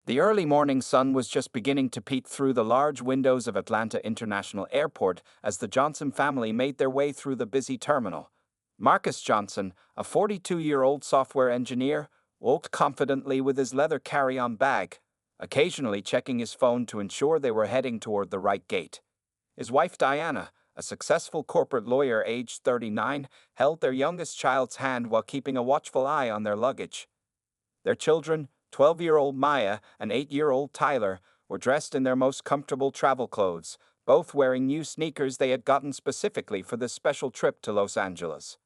The early morning sun was just beginning to peek through the large windows of Atlanta International Airport as the Johnson family made their way through the busy terminal. Marcus Johnson, a 42-year-old software engineer, walked confidently with his leather carry-on bag, occasionally checking his phone to ensure they were heading toward the right gate. His wife Diana, a successful corporate lawyer aged 39, held their youngest child's hand while keeping a watchful eye on their luggage. Their children, 12-year-old Maya and 8-year-old Tyler, were dressed in their most comfortable travel clothes, both wearing new sneakers they had gotten specifically for this special trip to Los Angeles.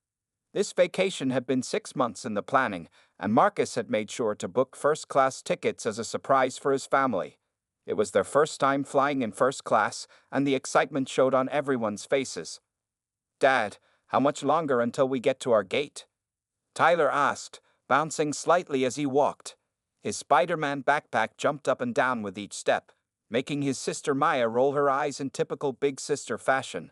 This vacation had been 6 months in the planning, and Marcus had made sure to book first-class tickets as a surprise for his family. It was their first time flying in first class, and the excitement showed on everyone's faces. "Dad, how much longer until we get to our gate?" Tyler asked, bouncing slightly as he walked. His Spider-Man backpack jumped up and down with each step, making his sister Maya roll her eyes in typical big sister fashion.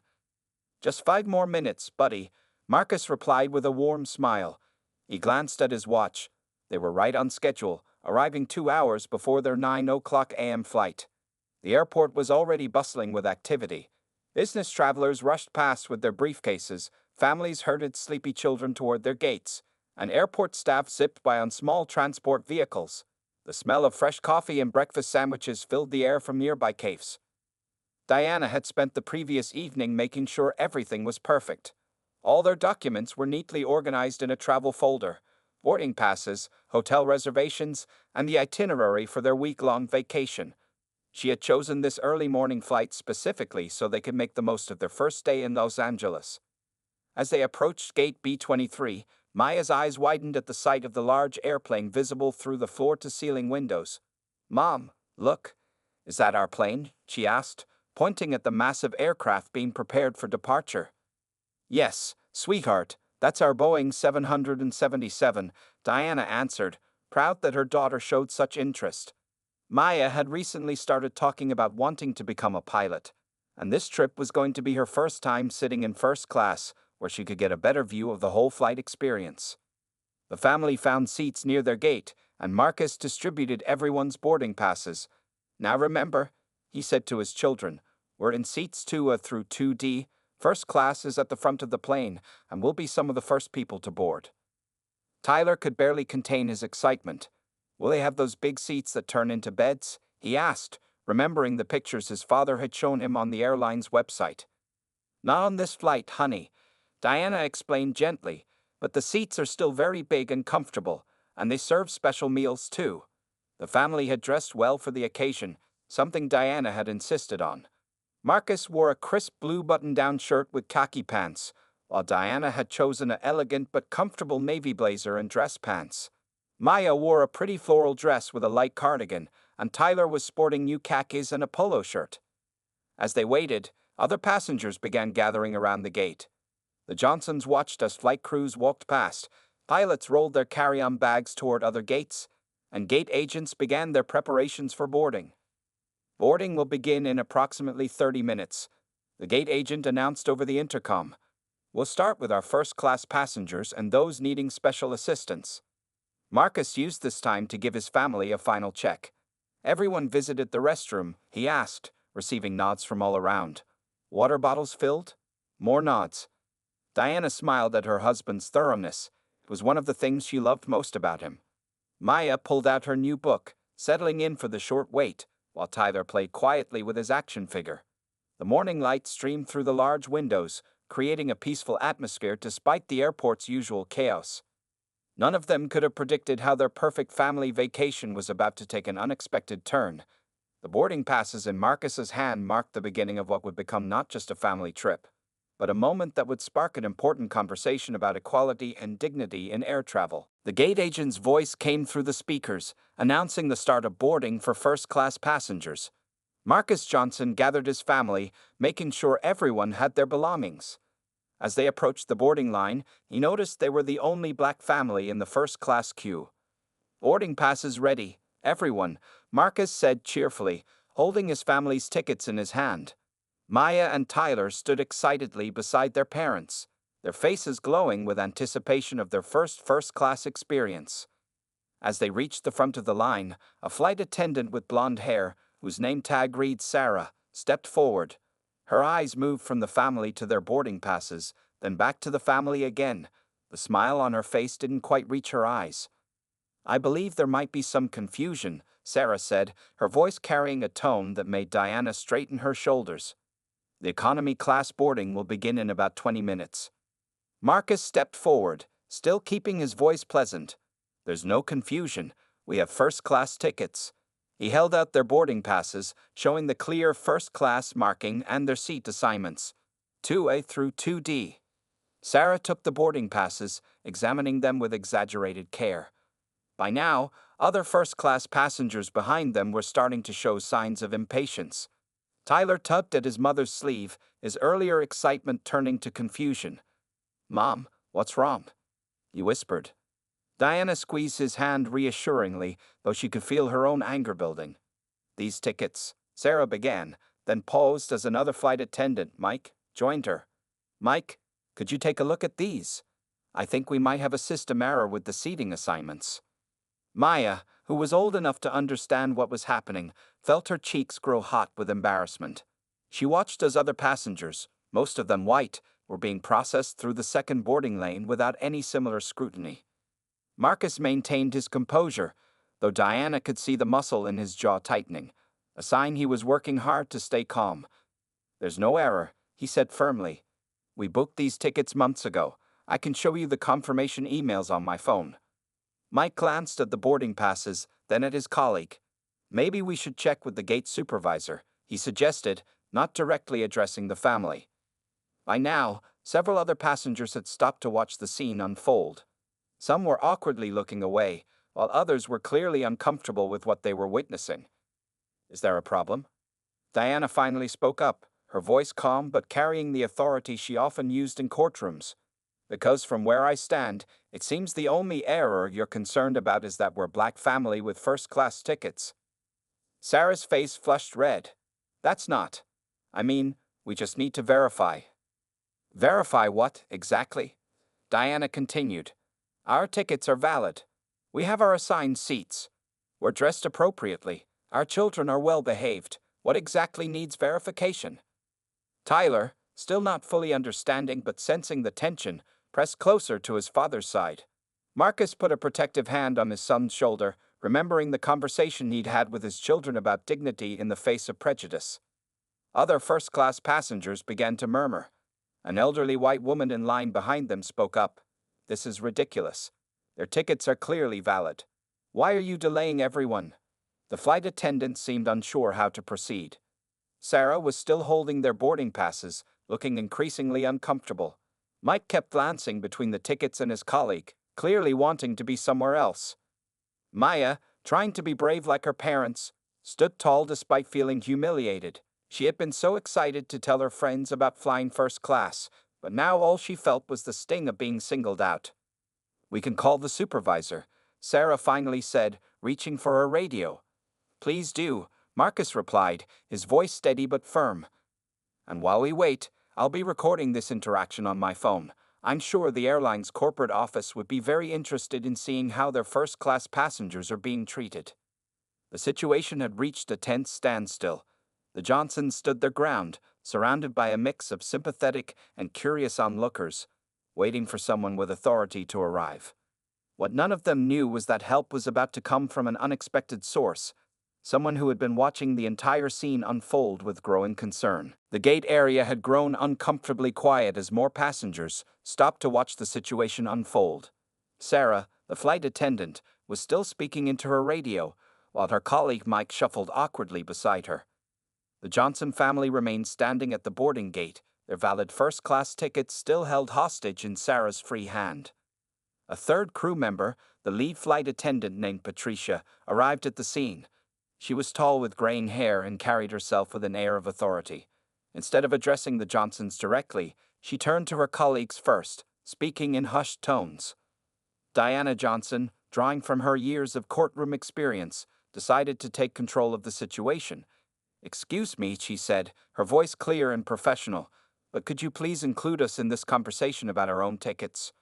"Just 5 more minutes, buddy," Marcus replied with a warm smile. He glanced at his watch. They were right on schedule, arriving 2 hours before their 9 a.m. flight. The airport was already bustling with activity. Business travelers rushed past with their briefcases, families herded sleepy children toward their gates, and airport staff zipped by on small transport vehicles. The smell of fresh coffee and breakfast sandwiches filled the air from nearby cafes. Diana had spent the previous evening making sure everything was perfect. All their documents were neatly organized in a travel folder: boarding passes, hotel reservations, and the itinerary for their week-long vacation. She had chosen this early morning flight specifically so they could make the most of their first day in Los Angeles. As they approached Gate B23, Maya's eyes widened at the sight of the large airplane visible through the floor-to-ceiling windows. "Mom, look. Is that our plane?" she asked, pointing at the massive aircraft being prepared for departure. "Yes, sweetheart, that's our Boeing 777, Diana answered, proud that her daughter showed such interest. Maya had recently started talking about wanting to become a pilot, and this trip was going to be her first time sitting in first class, where she could get a better view of the whole flight experience. The family found seats near their gate, and Marcus distributed everyone's boarding passes. "Now remember," he said to his children, "we're in seats 2A through 2D. First class is at the front of the plane, and we'll be some of the first people to board." Tyler could barely contain his excitement. "Will they have those big seats that turn into beds?" he asked, remembering the pictures his father had shown him on the airline's website. "Not on this flight, honey," Diana explained gently, "but the seats are still very big and comfortable, and they serve special meals too." The family had dressed well for the occasion, something Diana had insisted on. Marcus wore a crisp blue button-down shirt with khaki pants, while Diana had chosen an elegant but comfortable navy blazer and dress pants. Maya wore a pretty floral dress with a light cardigan, and Tyler was sporting new khakis and a polo shirt. As they waited, other passengers began gathering around the gate. The Johnsons watched as flight crews walked past, pilots rolled their carry-on bags toward other gates, and gate agents began their preparations for boarding. "Boarding will begin in approximately 30 minutes, the gate agent announced over the intercom. "We'll start with our first-class passengers and those needing special assistance." Marcus used this time to give his family a final check. "Everyone visited the restroom?" he asked, receiving nods from all around. "Water bottles filled?" More nods. Diana smiled at her husband's thoroughness. It was one of the things she loved most about him. Maya pulled out her new book, settling in for the short wait, while Tyler played quietly with his action figure. The morning light streamed through the large windows, creating a peaceful atmosphere despite the airport's usual chaos. None of them could have predicted how their perfect family vacation was about to take an unexpected turn. The boarding passes in Marcus's hand marked the beginning of what would become not just a family trip, but a moment that would spark an important conversation about equality and dignity in air travel. The gate agent's voice came through the speakers, announcing the start of boarding for first-class passengers. Marcus Johnson gathered his family, making sure everyone had their belongings. As they approached the boarding line, he noticed they were the only black family in the first-class queue. "Boarding passes ready, everyone," Marcus said cheerfully, holding his family's tickets in his hand. Maya and Tyler stood excitedly beside their parents, their faces glowing with anticipation of their first-class experience. As they reached the front of the line, a flight attendant with blonde hair, whose name tag reads Sarah, stepped forward. Her eyes moved from the family to their boarding passes, then back to the family again. The smile on her face didn't quite reach her eyes. "I believe there might be some confusion," Sarah said, her voice carrying a tone that made Diana straighten her shoulders. "The economy class boarding will begin in about 20 minutes. Marcus stepped forward, still keeping his voice pleasant. "There's no confusion. We have first-class tickets." He held out their boarding passes, showing the clear first-class marking and their seat assignments, 2A through 2D. Sarah took the boarding passes, examining them with exaggerated care. By now, other first-class passengers behind them were starting to show signs of impatience. Tyler tugged at his mother's sleeve, his earlier excitement turning to confusion. "Mom, what's wrong?" he whispered. Diana squeezed his hand reassuringly, though she could feel her own anger building. "These tickets," Sarah began, then paused as another flight attendant, Mike, joined her. "Mike, could you take a look at these? I think we might have a system error with the seating assignments." Maya, who was old enough to understand what was happening, felt her cheeks grow hot with embarrassment. She watched as other passengers, most of them white, were being processed through the second boarding lane without any similar scrutiny. Marcus maintained his composure, though Diana could see the muscle in his jaw tightening, a sign he was working hard to stay calm. "There's no error," he said firmly. "We booked these tickets months ago. I can show you the confirmation emails on my phone." Mike glanced at the boarding passes, then at his colleague. "Maybe we should check with the gate supervisor," he suggested, not directly addressing the family. By now, several other passengers had stopped to watch the scene unfold. Some were awkwardly looking away, while others were clearly uncomfortable with what they were witnessing. "Is there a problem?" Diana finally spoke up, her voice calm but carrying the authority she often used in courtrooms. "Because from where I stand, it seems the only error you're concerned about is that we're black family with first-class tickets." Sarah's face flushed red. "That's not. I mean, we just need to verify." "Verify what, exactly?" Diana continued. "Our tickets are valid. We have our assigned seats. We're dressed appropriately. Our children are well behaved. What exactly needs verification?" Tyler, still not fully understanding but sensing the tension, pressed closer to his father's side. Marcus put a protective hand on his son's shoulder, remembering the conversation he'd had with his children about dignity in the face of prejudice. Other first-class passengers began to murmur. An elderly white woman in line behind them spoke up. "This is ridiculous. Their tickets are clearly valid. Why are you delaying everyone?" The flight attendant seemed unsure how to proceed. Sarah was still holding their boarding passes, looking increasingly uncomfortable. Mike kept glancing between the tickets and his colleague, clearly wanting to be somewhere else. Maya, trying to be brave like her parents, stood tall despite feeling humiliated. She had been so excited to tell her friends about flying first class, but now all she felt was the sting of being singled out. "We can call the supervisor," Sarah finally said, reaching for her radio. "Please do," Marcus replied, his voice steady but firm. "And while we wait, I'll be recording this interaction on my phone. I'm sure the airline's corporate office would be very interested in seeing how their first-class passengers are being treated." The situation had reached a tense standstill. The Johnsons stood their ground, surrounded by a mix of sympathetic and curious onlookers, waiting for someone with authority to arrive. What none of them knew was that help was about to come from an unexpected source, someone who had been watching the entire scene unfold with growing concern. The gate area had grown uncomfortably quiet as more passengers stopped to watch the situation unfold. Sarah, the flight attendant, was still speaking into her radio, while her colleague Mike shuffled awkwardly beside her. The Johnson family remained standing at the boarding gate, their valid first-class tickets still held hostage in Sarah's free hand. A third crew member, the lead flight attendant named Patricia, arrived at the scene. She was tall with graying hair and carried herself with an air of authority. Instead of addressing the Johnsons directly, she turned to her colleagues first, speaking in hushed tones. Diana Johnson, drawing from her years of courtroom experience, decided to take control of the situation. "Excuse me," she said, her voice clear and professional, "but could you please include us in this conversation about our own tickets?"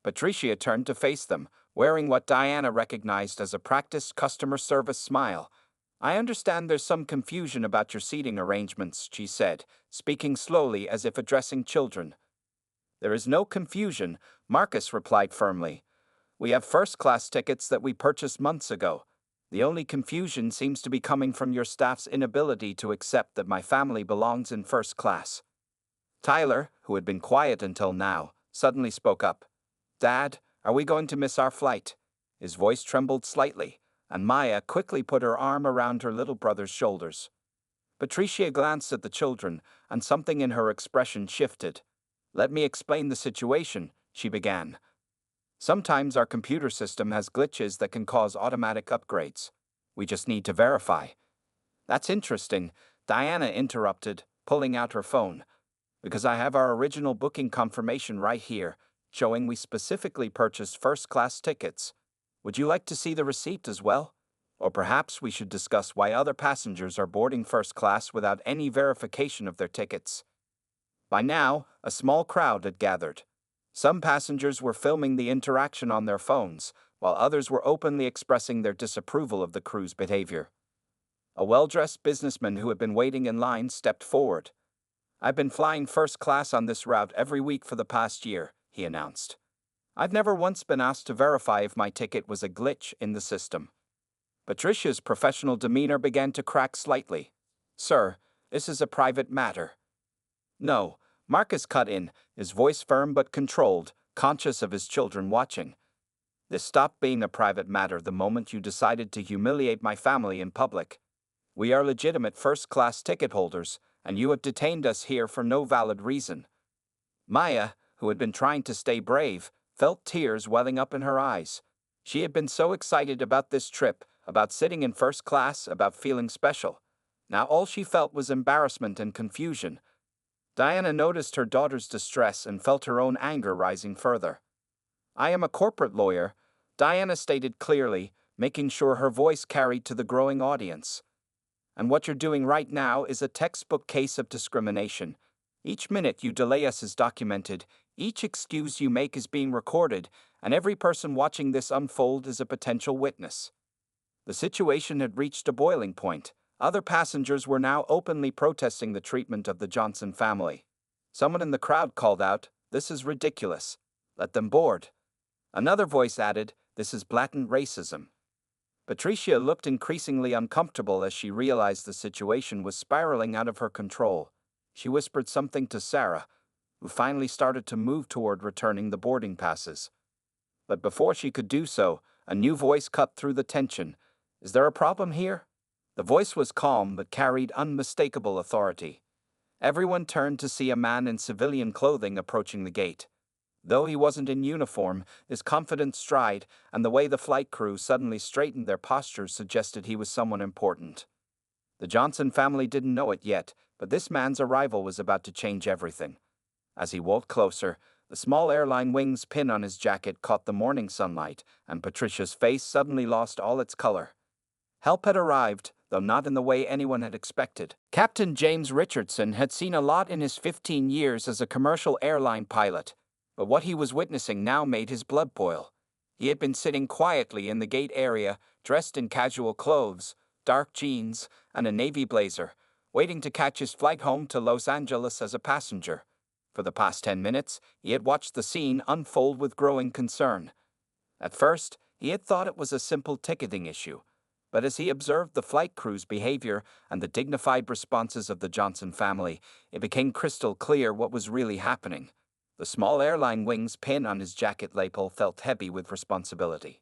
Patricia turned to face them, wearing what Diana recognized as a practiced customer service smile. "I understand there's some confusion about your seating arrangements," she said, speaking slowly as if addressing children. "There is no confusion," Marcus replied firmly. "We have first-class tickets that we purchased months ago. The only confusion seems to be coming from your staff's inability to accept that my family belongs in first class." Tyler, who had been quiet until now, suddenly spoke up. "Dad, are we going to miss our flight?" His voice trembled slightly, and Maya quickly put her arm around her little brother's shoulders. Patricia glanced at the children, and something in her expression shifted. "Let me explain the situation," she began. "Sometimes our computer system has glitches that can cause automatic upgrades. We just need to verify." "That's interesting," Diana interrupted, pulling out her phone. "Because I have our original booking confirmation right here, showing we specifically purchased first-class tickets. Would you like to see the receipt as well? Or perhaps we should discuss why other passengers are boarding first class without any verification of their tickets." By now, a small crowd had gathered. Some passengers were filming the interaction on their phones, while others were openly expressing their disapproval of the crew's behavior. A well-dressed businessman who had been waiting in line stepped forward. "I've been flying first class on this route every week for the past year," he announced. "I've never once been asked to verify if my ticket was a glitch in the system." Patricia's professional demeanor began to crack slightly. "Sir, this is a private matter." "No," Marcus cut in, his voice firm but controlled, conscious of his children watching. "This stopped being a private matter the moment you decided to humiliate my family in public. We are legitimate first-class ticket holders, and you have detained us here for no valid reason." Maya, who had been trying to stay brave, felt tears welling up in her eyes. She had been so excited about this trip, about sitting in first class, about feeling special. Now all she felt was embarrassment and confusion. Diana noticed her daughter's distress and felt her own anger rising further. "I am a corporate lawyer," Diana stated clearly, making sure her voice carried to the growing audience. "And what you're doing right now is a textbook case of discrimination. Each minute you delay us is documented, each excuse you make is being recorded, and every person watching this unfold is a potential witness." The situation had reached a boiling point. Other passengers were now openly protesting the treatment of the Johnson family. Someone in the crowd called out, "This is ridiculous. Let them board." Another voice added, "This is blatant racism." Patricia looked increasingly uncomfortable as she realized the situation was spiraling out of her control. She whispered something to Sarah, who finally started to move toward returning the boarding passes. But before she could do so, a new voice cut through the tension. "Is there a problem here?" The voice was calm but carried unmistakable authority. Everyone turned to see a man in civilian clothing approaching the gate. Though he wasn't in uniform, his confident stride and the way the flight crew suddenly straightened their postures suggested he was someone important. The Johnson family didn't know it yet, but this man's arrival was about to change everything. As he walked closer, the small airline wings pin on his jacket caught the morning sunlight, and Patricia's face suddenly lost all its color. Help had arrived, though not in the way anyone had expected. Captain James Richardson had seen a lot in his 15 years as a commercial airline pilot, but what he was witnessing now made his blood boil. He had been sitting quietly in the gate area, dressed in casual clothes, dark jeans, and a navy blazer, waiting to catch his flight home to Los Angeles as a passenger. For the past 10 minutes, he had watched the scene unfold with growing concern. At first, he had thought it was a simple ticketing issue, but as he observed the flight crew's behavior and the dignified responses of the Johnson family, it became crystal clear what was really happening. The small airline wings pin on his jacket lapel felt heavy with responsibility.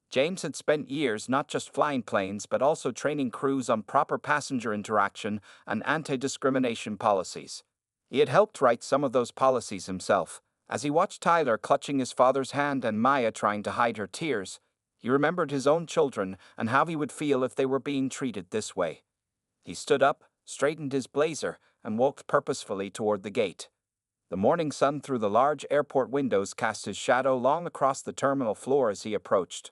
James had spent years not just flying planes but also training crews on proper passenger interaction and anti-discrimination policies. He had helped write some of those policies himself. As he watched Tyler clutching his father's hand and Maya trying to hide her tears, he remembered his own children and how he would feel if they were being treated this way. He stood up, straightened his blazer, and walked purposefully toward the gate. The morning sun through the large airport windows cast his shadow long across the terminal floor as he approached.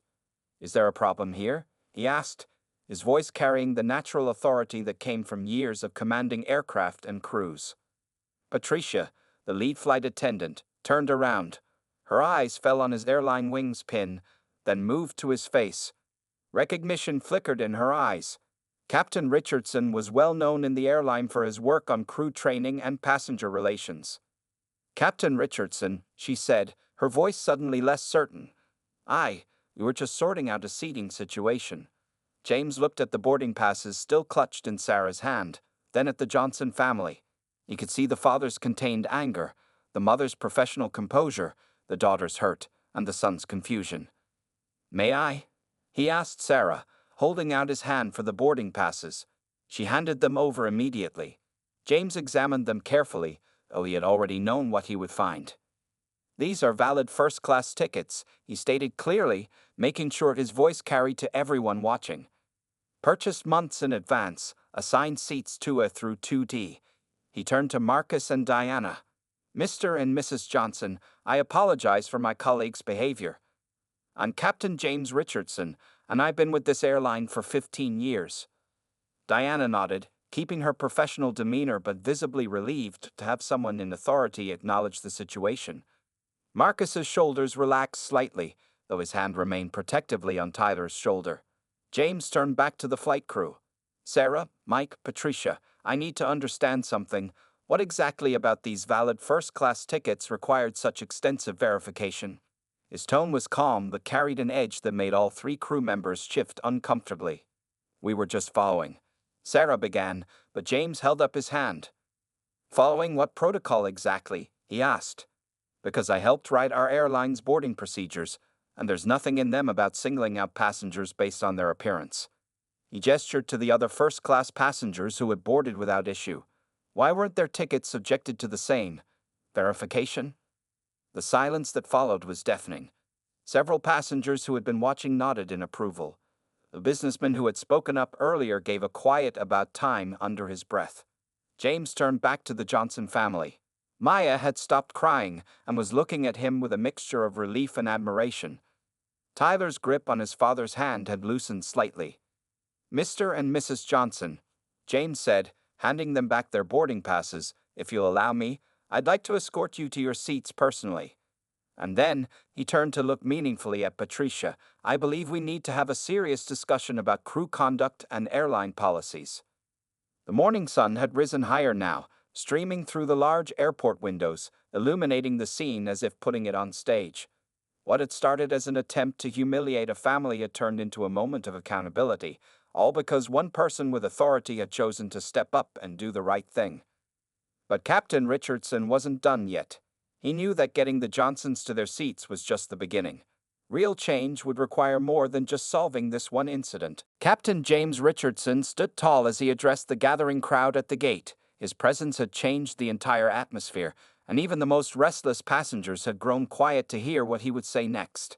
"Is there a problem here?" he asked, his voice carrying the natural authority that came from years of commanding aircraft and crews. Patricia, the lead flight attendant, turned around. Her eyes fell on his airline wings pin, then moved to his face. Recognition flickered in her eyes. Captain Richardson was well known in the airline for his work on crew training and passenger relations. "Captain Richardson," she said, her voice suddenly less certain. We were just sorting out a seating situation." James looked at the boarding passes still clutched in Sarah's hand, then at the Johnson family. He could see the father's contained anger, the mother's professional composure, the daughter's hurt, and the son's confusion. "May I?" he asked Sarah, holding out his hand for the boarding passes. She handed them over immediately. James examined them carefully, though he had already known what he would find. "These are valid first-class tickets," he stated clearly, making sure his voice carried to everyone watching. "Purchased months in advance, assigned seats 2A through 2D. He turned to Marcus and Diana. "Mr. and Mrs. Johnson, I apologize for my colleague's behavior. I'm Captain James Richardson, and I've been with this airline for 15 years. Diana nodded, keeping her professional demeanor but visibly relieved to have someone in authority acknowledge the situation. Marcus's shoulders relaxed slightly, though his hand remained protectively on Tyler's shoulder. James turned back to the flight crew. "Sarah, Mike, Patricia, I need to understand something. What exactly about these valid first-class tickets required such extensive verification?" His tone was calm but carried an edge that made all 3 crew members shift uncomfortably. "We were just following," Sarah began, but James held up his hand. "Following what protocol exactly?" he asked. "Because I helped write our airline's boarding procedures, and there's nothing in them about singling out passengers based on their appearance." He gestured to the other first-class passengers who had boarded without issue. Why weren't their tickets subjected to the same verification? The silence that followed was deafening. Several passengers who had been watching nodded in approval. The businessman who had spoken up earlier gave a quiet about time under his breath. James turned back to the Johnson family. Maya had stopped crying and was looking at him with a mixture of relief and admiration. Tyler's grip on his father's hand had loosened slightly. "Mr. and Mrs. Johnson," James said, handing them back their boarding passes, "if you'll allow me, I'd like to escort you to your seats personally." And then he turned to look meaningfully at Patricia. "I believe we need to have a serious discussion about crew conduct and airline policies." The morning sun had risen higher now, streaming through the large airport windows, illuminating the scene as if putting it on stage. What had started as an attempt to humiliate a family had turned into a moment of accountability, all because one person with authority had chosen to step up and do the right thing. But Captain Richardson wasn't done yet. He knew that getting the Johnsons to their seats was just the beginning. Real change would require more than just solving this one incident. Captain James Richardson stood tall as he addressed the gathering crowd at the gate. His presence had changed the entire atmosphere, and even the most restless passengers had grown quiet to hear what he would say next.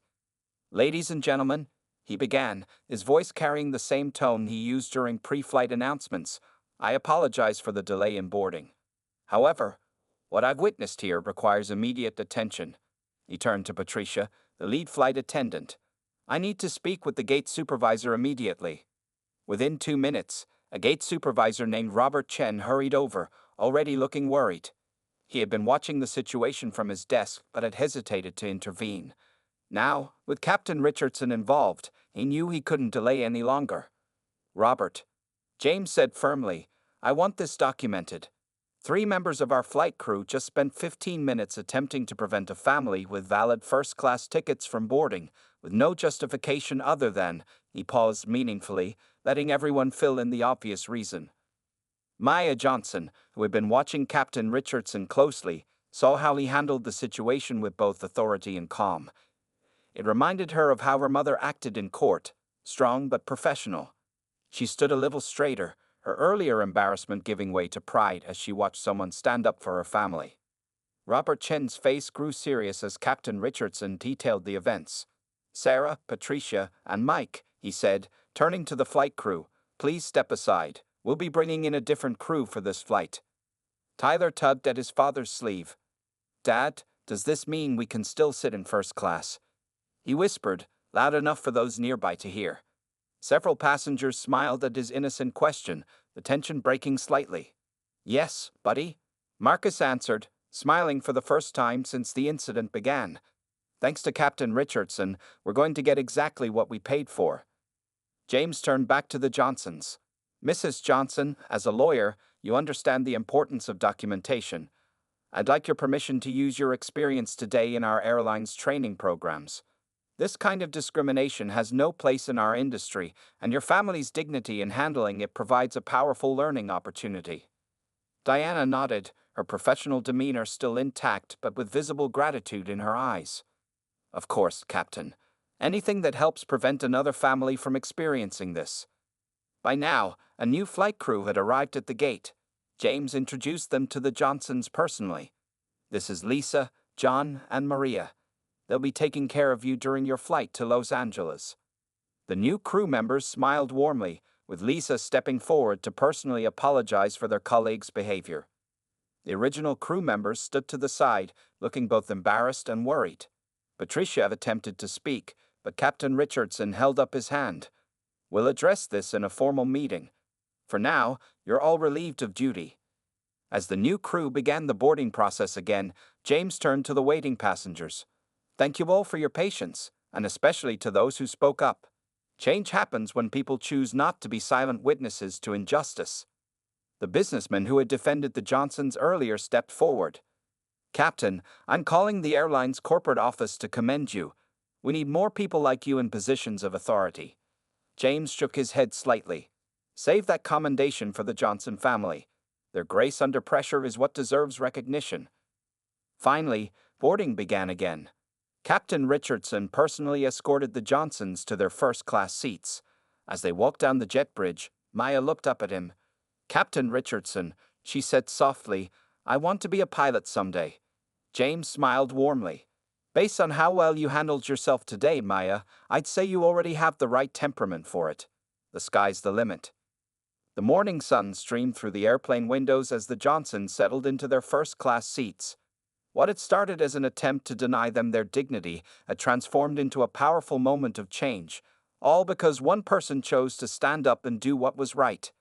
"Ladies and gentlemen," he began, his voice carrying the same tone he used during pre-flight announcements, "I apologize for the delay in boarding. However, what I've witnessed here requires immediate attention." He turned to Patricia, the lead flight attendant. "I need to speak with the gate supervisor immediately." Within 2 minutes, a gate supervisor named Robert Chen hurried over, already looking worried. He had been watching the situation from his desk but had hesitated to intervene. Now, with Captain Richardson involved, he knew he couldn't delay any longer. "Robert," James said firmly, "I want this documented. 3 members of our flight crew just spent 15 minutes attempting to prevent a family with valid first-class tickets from boarding, with no justification other than," he paused meaningfully, letting everyone fill in the obvious reason. Maya Johnson, who had been watching Captain Richardson closely, saw how he handled the situation with both authority and calm. It reminded her of how her mother acted in court, strong but professional. She stood a little straighter, her earlier embarrassment giving way to pride as she watched someone stand up for her family. Robert Chen's face grew serious as Captain Richardson detailed the events. "Sarah, Patricia, and Mike," he said, turning to the flight crew, "please step aside. We'll be bringing in a different crew for this flight." Tyler tugged at his father's sleeve. "Dad, does this mean we can still sit in first class?" he whispered, loud enough for those nearby to hear. Several passengers smiled at his innocent question, the tension breaking slightly. "Yes, buddy," Marcus answered, smiling for the first time since the incident began. Thanks to Captain Richardson, we're going to get exactly what we paid for. James turned back to the Johnsons. Mrs. Johnson, as a lawyer, you understand the importance of documentation. I'd like your permission to use your experience today in our airline's training programs. This kind of discrimination has no place in our industry, and your family's dignity in handling it provides a powerful learning opportunity. Diana nodded, her professional demeanor still intact but with visible gratitude in her eyes. Of course, Captain. Anything that helps prevent another family from experiencing this. By now, a new flight crew had arrived at the gate. James introduced them to the Johnsons personally. This is Lisa, John, and Maria. They'll be taking care of you during your flight to Los Angeles. The new crew members smiled warmly, with Lisa stepping forward to personally apologize for their colleagues' behavior. The original crew members stood to the side, looking both embarrassed and worried. Patricia attempted to speak, but Captain Richardson held up his hand. We'll address this in a formal meeting. For now, you're all relieved of duty. As the new crew began the boarding process again, James turned to the waiting passengers. Thank you all for your patience, and especially to those who spoke up. Change happens when people choose not to be silent witnesses to injustice. The businessman who had defended the Johnsons earlier stepped forward. Captain, I'm calling the airline's corporate office to commend you. We need more people like you in positions of authority. James shook his head slightly. Save that commendation for the Johnson family. Their grace under pressure is what deserves recognition. Finally, boarding began again. Captain Richardson personally escorted the Johnsons to their first-class seats. As they walked down the jet bridge, Maya looked up at him. Captain Richardson, she said softly, I want to be a pilot someday. James smiled warmly. Based on how well you handled yourself today, Maya, I'd say you already have the right temperament for it. The sky's the limit. The morning sun streamed through the airplane windows as the Johnsons settled into their first-class seats. What had started as an attempt to deny them their dignity had transformed into a powerful moment of change, all because one person chose to stand up and do what was right.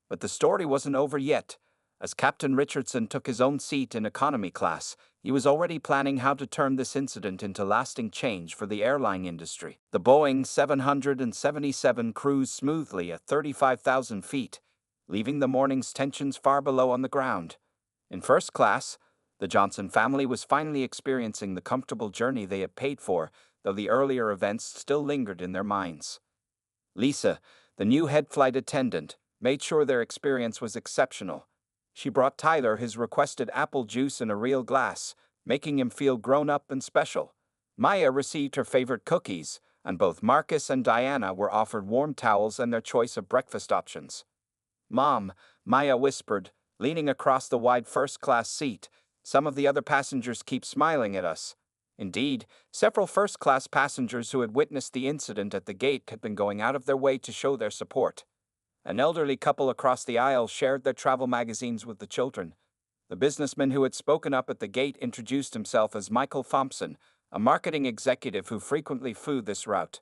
But the story wasn't over yet. As Captain Richardson took his own seat in economy class, he was already planning how to turn this incident into lasting change for the airline industry. The Boeing 777 cruised smoothly at 35,000 feet, leaving the morning's tensions far below on the ground. In first class, the Johnson family was finally experiencing the comfortable journey they had paid for, though the earlier events still lingered in their minds. Lisa, the new head flight attendant, made sure their experience was exceptional. She brought Tyler his requested apple juice in a real glass, making him feel grown-up and special. Maya received her favorite cookies, and both Marcus and Diana were offered warm towels and their choice of breakfast options. Mom, Maya whispered, leaning across the wide first-class seat, some of the other passengers keep smiling at us. Indeed, several first-class passengers who had witnessed the incident at the gate had been going out of their way to show their support. An elderly couple across the aisle shared their travel magazines with the children. The businessman who had spoken up at the gate introduced himself as Michael Thompson, a marketing executive who frequently flew this route.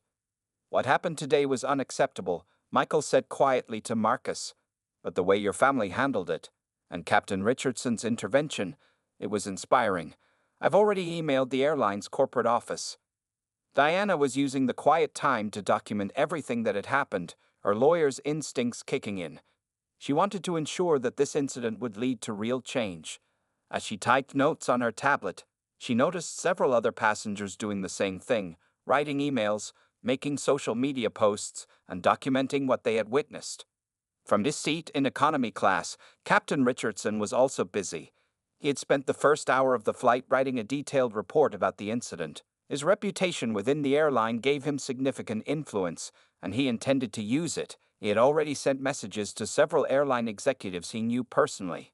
What happened today was unacceptable, Michael said quietly to Marcus. But the way your family handled it, and Captain Richardson's intervention, it was inspiring. I've already emailed the airline's corporate office. Diana was using the quiet time to document everything that had happened, her lawyer's instincts kicking in. She wanted to ensure that this incident would lead to real change. As she typed notes on her tablet, she noticed several other passengers doing the same thing, writing emails, making social media posts, and documenting what they had witnessed. From his seat in economy class, Captain Richardson was also busy. He had spent the first hour of the flight writing a detailed report about the incident. His reputation within the airline gave him significant influence, and he intended to use it. He had already sent messages to several airline executives he knew personally.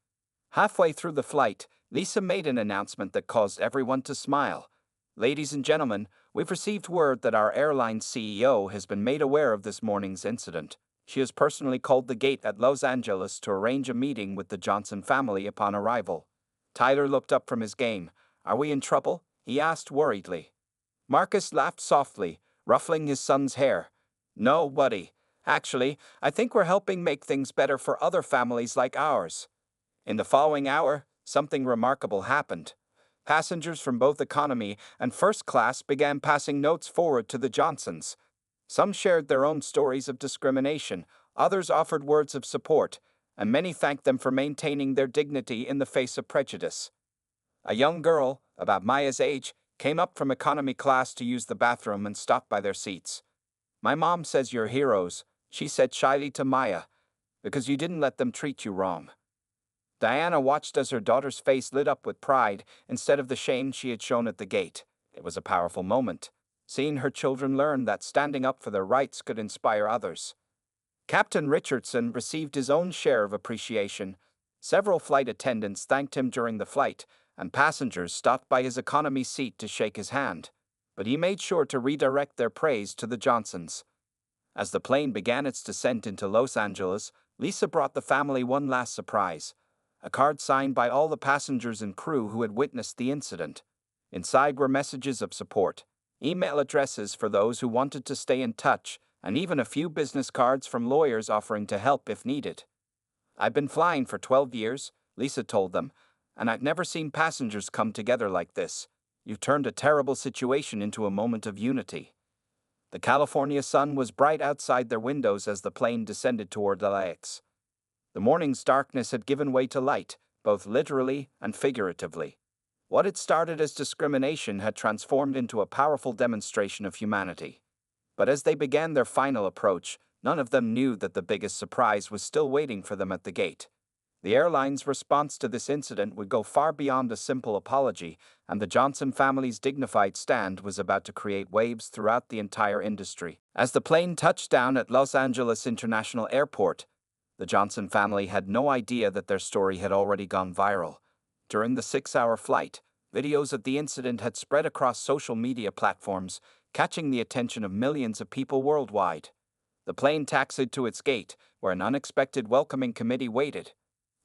Halfway through the flight, Lisa made an announcement that caused everyone to smile. Ladies and gentlemen, we've received word that our airline's CEO has been made aware of this morning's incident. She has personally called the gate at Los Angeles to arrange a meeting with the Johnson family upon arrival. Tyler looked up from his game. Are we in trouble? He asked worriedly. Marcus laughed softly, ruffling his son's hair. No, buddy. Actually, I think we're helping make things better for other families like ours. In the following hour, something remarkable happened. Passengers from both economy and first class began passing notes forward to the Johnsons. Some shared their own stories of discrimination, others offered words of support, and many thanked them for maintaining their dignity in the face of prejudice. A young girl, about Maya's age, came up from economy class to use the bathroom and stopped by their seats. "My mom says you're heroes," she said shyly to Maya, "because you didn't let them treat you wrong." Diana watched as her daughter's face lit up with pride instead of the shame she had shown at the gate. It was a powerful moment, seeing her children learn that standing up for their rights could inspire others. Captain Richardson received his own share of appreciation. Several flight attendants thanked him during the flight, and passengers stopped by his economy seat to shake his hand. But he made sure to redirect their praise to the Johnsons. As the plane began its descent into Los Angeles, Lisa brought the family one last surprise: a card signed by all the passengers and crew who had witnessed the incident. Inside were messages of support, email addresses for those who wanted to stay in touch, and even a few business cards from lawyers offering to help if needed. "I've been flying for 12 years, Lisa told them, "and I've never seen passengers come together like this. You've turned a terrible situation into a moment of unity." The California sun was bright outside their windows as the plane descended toward LAX. The morning's darkness had given way to light, both literally and figuratively. What had started as discrimination had transformed into a powerful demonstration of humanity. But as they began their final approach, none of them knew that the biggest surprise was still waiting for them at the gate. The airline's response to this incident would go far beyond a simple apology, and the Johnson family's dignified stand was about to create waves throughout the entire industry. As the plane touched down at Los Angeles International Airport, the Johnson family had no idea that their story had already gone viral. During the 6-hour flight, videos of the incident had spread across social media platforms, catching the attention of millions of people worldwide. The plane taxied to its gate, where an unexpected welcoming committee waited.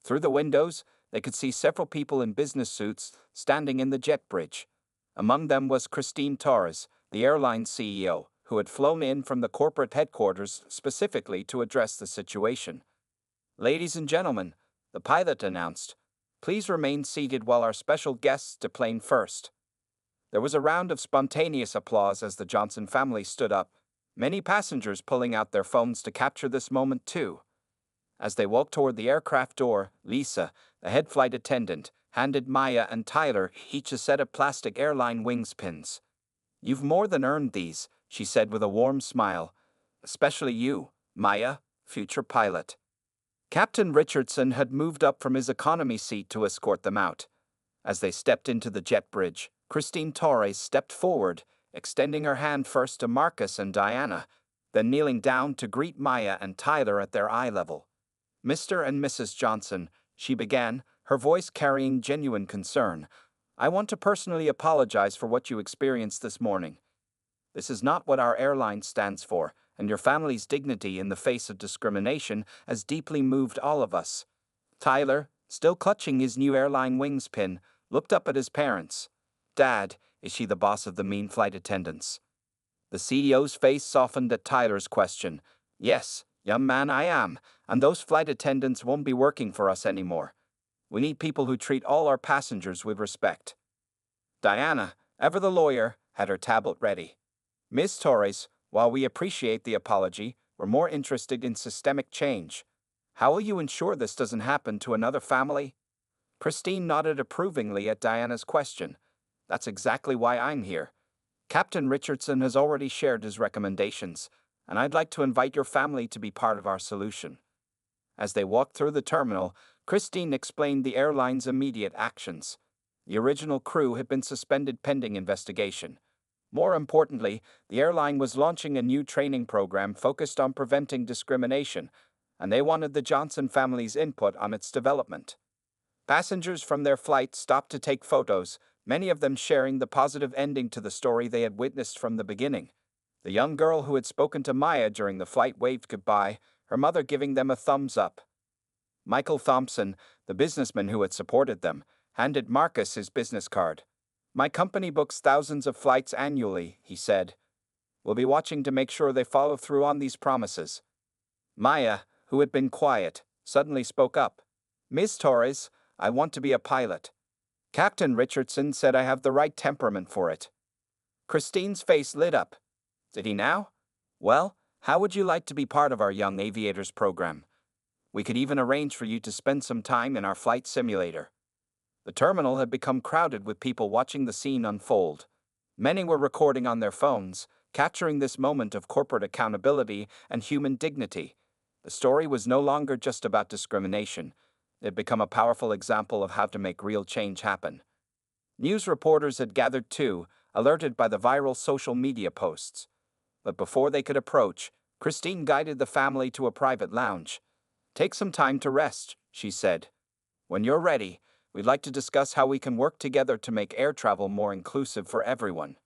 Through the windows, they could see several people in business suits standing in the jet bridge. Among them was Christine Torres, the airline's CEO, who had flown in from the corporate headquarters specifically to address the situation. "Ladies and gentlemen," the pilot announced, "please remain seated while our special guests deplane first." There was a round of spontaneous applause as the Johnson family stood up, many passengers pulling out their phones to capture this moment too. As they walked toward the aircraft door, Lisa, the head flight attendant, handed Maya and Tyler each a set of plastic airline wings pins. "You've more than earned these," she said with a warm smile. "Especially you, Maya, future pilot." Captain Richardson had moved up from his economy seat to escort them out. As they stepped into the jet bridge, Christine Torres stepped forward, extending her hand first to Marcus and Diana, then kneeling down to greet Maya and Tyler at their eye level. "Mr. and Mrs. Johnson," she began, her voice carrying genuine concern, "I want to personally apologize for what you experienced this morning. This is not what our airline stands for, and your family's dignity in the face of discrimination has deeply moved all of us." Tyler, still clutching his new airline wings pin, looked up at his parents. "Dad, is she the boss of the mean flight attendants?" The CEO's face softened at Tyler's question. "Yes, young man, I am, and those flight attendants won't be working for us anymore. We need people who treat all our passengers with respect." Diana, ever the lawyer, had her tablet ready. "Ms. Torres, while we appreciate the apology, we're more interested in systemic change. How will you ensure this doesn't happen to another family?" Christine nodded approvingly at Diana's question. "That's exactly why I'm here. Captain Richardson has already shared his recommendations, and I'd like to invite your family to be part of our solution." As they walked through the terminal, Christine explained the airline's immediate actions. The original crew had been suspended pending investigation. More importantly, the airline was launching a new training program focused on preventing discrimination, and they wanted the Johnson family's input on its development. Passengers from their flight stopped to take photos, many of them sharing the positive ending to the story they had witnessed from the beginning. The young girl who had spoken to Maya during the flight waved goodbye, her mother giving them a thumbs up. Michael Thompson, the businessman who had supported them, handed Marcus his business card. "My company books thousands of flights annually," he said. "We'll be watching to make sure they follow through on these promises." Maya, who had been quiet, suddenly spoke up. "Ms. Torres, I want to be a pilot." Captain Richardson said I have the right temperament for it. Christine's face lit up. Did he now? Well, how would you like to be part of our Young Aviators program? We could even arrange for you to spend some time in our flight simulator. The terminal had become crowded with people watching the scene unfold. Many were recording on their phones, capturing this moment of corporate accountability and human dignity. The story was no longer just about discrimination. It had become a powerful example of how to make real change happen. News reporters had gathered too, alerted by the viral social media posts. But before they could approach, Christine guided the family to a private lounge. Take some time to rest, she said. When you're ready, we'd like to discuss how we can work together to make air travel more inclusive for everyone.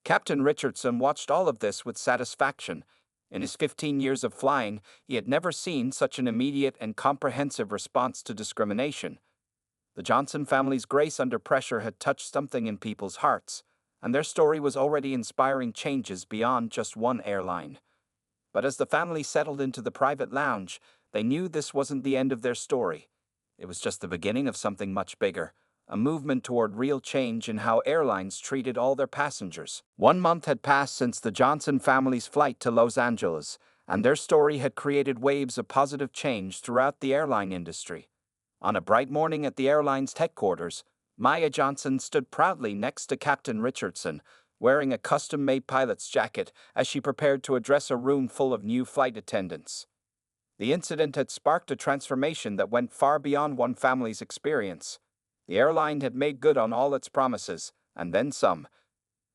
Captain Richardson watched all of this with satisfaction. In his 15 years of flying, he had never seen such an immediate and comprehensive response to discrimination. The Johnson family's grace under pressure had touched something in people's hearts, and their story was already inspiring changes beyond just one airline. But as the family settled into the private lounge, they knew this wasn't the end of their story. It was just the beginning of something much bigger, a movement toward real change in how airlines treated all their passengers. 1 month had passed since the Johnson family's flight to Los Angeles, and their story had created waves of positive change throughout the airline industry. On a bright morning at the airline's headquarters, Maya Johnson stood proudly next to Captain Richardson, wearing a custom-made pilot's jacket as she prepared to address a room full of new flight attendants. The incident had sparked a transformation that went far beyond one family's experience. The airline had made good on all its promises, and then some.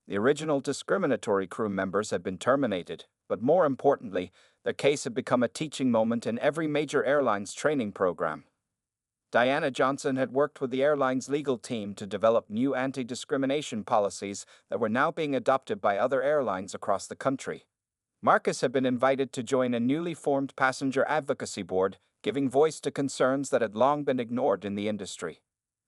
The original discriminatory crew members had been terminated, but more importantly, their case had become a teaching moment in every major airline's training program. Diana Johnson had worked with the airline's legal team to develop new anti-discrimination policies that were now being adopted by other airlines across the country. Marcus had been invited to join a newly formed passenger advocacy board, giving voice to concerns that had long been ignored in the industry.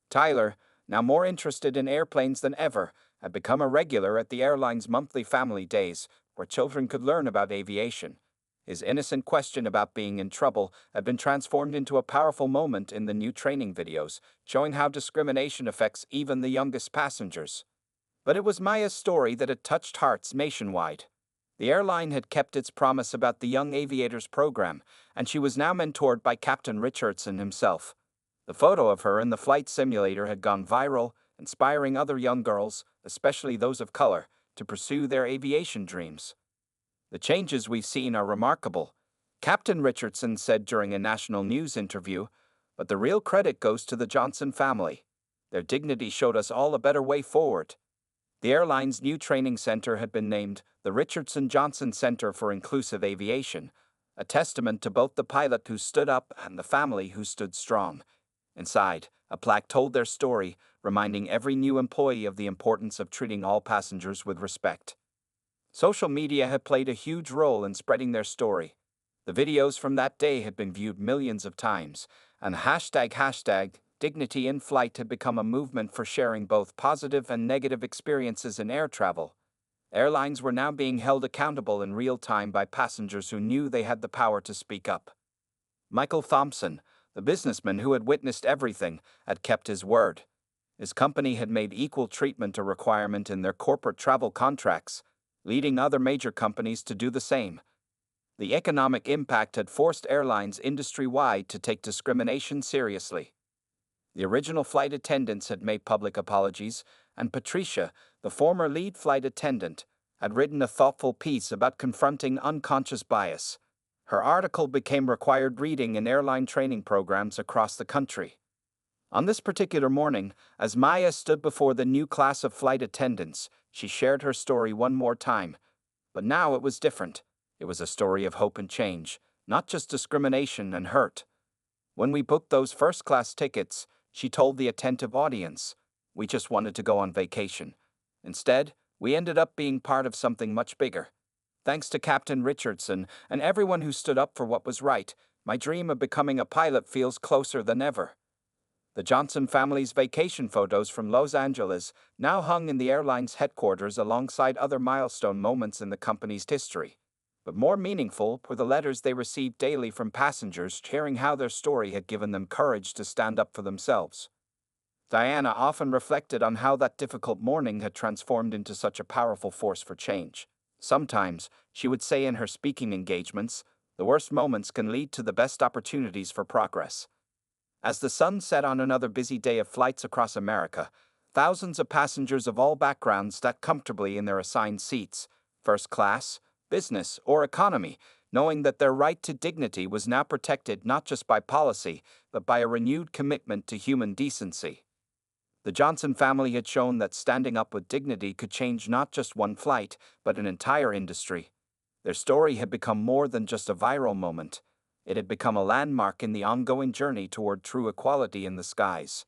Tyler, now more interested in airplanes than ever, had become a regular at the airline's monthly family days, where children could learn about aviation. His innocent question about being in trouble had been transformed into a powerful moment in the new training videos, showing how discrimination affects even the youngest passengers. But it was Maya's story that had touched hearts nationwide. The airline had kept its promise about the Young Aviators program, and she was now mentored by Captain Richardson himself. The photo of her in the flight simulator had gone viral, inspiring other young girls, especially those of color, to pursue their aviation dreams. The changes we've seen are remarkable, Captain Richardson said during a national news interview, but the real credit goes to the Johnson family. Their dignity showed us all a better way forward. The airline's new training center had been named the Richardson Johnson Center for Inclusive Aviation, a testament to both the pilot who stood up and the family who stood strong. Inside, a plaque told their story, reminding every new employee of the importance of treating all passengers with respect. Social media had played a huge role in spreading their story. The videos from that day had been viewed millions of times, and hashtag Dignity in Flight had become a movement for sharing both positive and negative experiences in air travel. Airlines were now being held accountable in real time by passengers who knew they had the power to speak up. Michael Thompson, the businessman who had witnessed everything, had kept his word. His company had made equal treatment a requirement in their corporate travel contracts, leading other major companies to do the same. The economic impact had forced airlines industry-wide to take discrimination seriously. The original flight attendants had made public apologies, and Patricia, the former lead flight attendant, had written a thoughtful piece about confronting unconscious bias. Her article became required reading in airline training programs across the country. On this particular morning, as Maya stood before the new class of flight attendants, she shared her story one more time. But now it was different. It was a story of hope and change, not just discrimination and hurt. When we booked those first-class tickets, she told the attentive audience, we just wanted to go on vacation. Instead, we ended up being part of something much bigger. Thanks to Captain Richardson and everyone who stood up for what was right, my dream of becoming a pilot feels closer than ever. The Johnson family's vacation photos from Los Angeles now hung in the airline's headquarters alongside other milestone moments in the company's history. But more meaningful were the letters they received daily from passengers sharing how their story had given them courage to stand up for themselves. Diana often reflected on how that difficult morning had transformed into such a powerful force for change. Sometimes, she would say in her speaking engagements, the worst moments can lead to the best opportunities for progress. As the sun set on another busy day of flights across America, thousands of passengers of all backgrounds sat comfortably in their assigned seats, first class, business, or economy, knowing that their right to dignity was now protected not just by policy, but by a renewed commitment to human decency. The Johnson family had shown that standing up with dignity could change not just one flight, but an entire industry. Their story had become more than just a viral moment. It had become a landmark in the ongoing journey toward true equality in the skies.